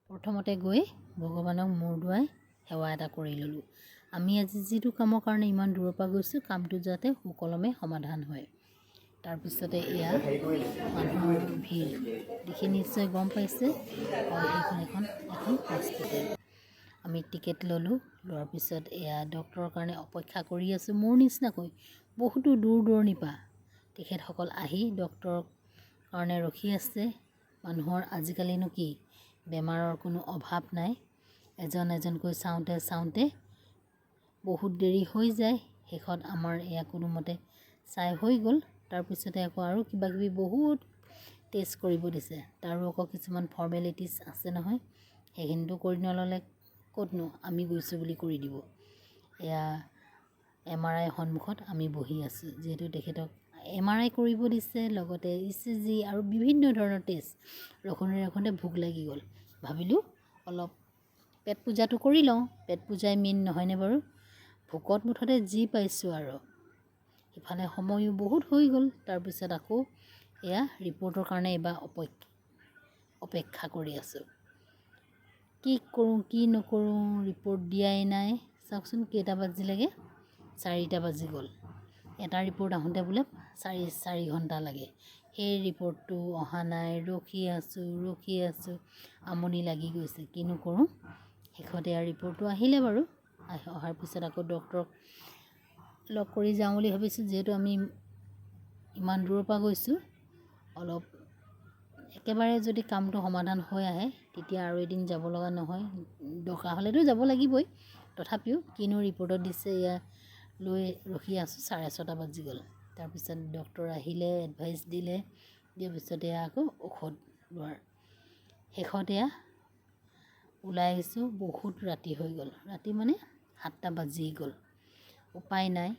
প্ৰথমতে গৈ ভগৱানক মূৰ দোৱাই সেৱা এটা কৰি ল'লোঁ। আমি আজি যিটো কামৰ কাৰণে ইমান দূৰৰ পৰা গৈছোঁ, কামটো যাতে সুকলমে সমাধান হয়। তাৰপিছতে এয়া মানুহৰ ভিৰ দেখি নিশ্চয় গম পাইছে, হয় এইখন এখন হস্পিটেল। আমি টিকেট ল'লোঁ। লোৱাৰ পিছত এয়া ডক্টৰৰ কাৰণে অপেক্ষা কৰি আছোঁ। মোৰ নিচিনাকৈ বহুতো দূৰ দূৰণিৰ পৰা তেখেতসকল আহি ডক্টৰৰ কাৰণে ৰখি আছে। মানুহৰ আজিকালিনো কি, বেমাৰৰ কোনো অভাৱ নাই। এজন এজনকৈ চাওঁতে বহুত দেৰি হৈ যায়। শেষত আমাৰ এয়া কোনোমতে চাই হৈ গ'ল। তাৰপিছতে আকৌ আৰু কিবাকিবি বহুত টেষ্ট কৰিব দিছে। তাৰো আকৌ কিছুমান ফৰ্মেলিটিছ আছে নহয়, সেইখিনিতো কৰি নল'লে ক'তনো আমি গৈছোঁ বুলি কৰি দিব। এয়া MRI সন্মুখত আমি বহি আছোঁ। যিহেতু তেখেতক MRI কৰিব দিছে, লগতে ECG আৰু বিভিন্ন ধৰণৰ টেষ্ট। ৰখোতে ভোক লাগি গ'ল। ভাবিলোঁ অলপ পেট পূজাটো কৰি লওঁ। পেট পূজাই মেইন নহয়নে বাৰু? ভোকত মুঠতে যি পাইছোঁ আৰু। ইফালে সময়ো বহুত হৈ গ'ল। তাৰপিছত আকৌ এয়া ৰিপৰ্টৰ কাৰণে এইবাৰ অপেক্ষা কৰি আছোঁ। কি কৰোঁ কি নকৰোঁ, ৰিপৰ্ট দিয়াই নাই। চাওকচোন কেইটা বাজিলেগৈ, 4টা বাজি গ'ল। এটা ৰিপৰ্ট আহোঁতে বোলে 4 ঘণ্টা লাগে। সেই ৰিপৰ্টটো অহা নাই। ৰখি আছোঁ। আমনি লাগি গৈছে। কিনো কৰোঁ। শেষতে আৰু ৰিপৰ্টটো আহিলে বাৰু। অহাৰ পিছত আকৌ ডক্টৰক লগ কৰি যাওঁ বুলি ভাবিছোঁ। যিহেতু আমি ইমান দূৰৰ পৰা গৈছোঁ, অলপ একেবাৰে যদি কামটো সমাধান হৈ আহে তেতিয়া আৰু এদিন যাব লগা নহয়। দৰকাৰ হ'লেতো যাব লাগিবই। তথাপিও কিনো ৰিপৰ্টত দিছে এয়া লৈ ৰখি আছোঁ। 6:30 বাজি গ'ল। তাৰপিছত ডক্টৰ আহিলে, এডভাইচ দিলে। দিয়াৰ পিছত এয়া আকৌ ঔষধ লোৱাৰ শেষত এয়া ওলাই আহিছোঁ। বহুত ৰাতি হৈ গ'ল। ৰাতি মানে 7টা বাজি গ'ল। উপায় নাই,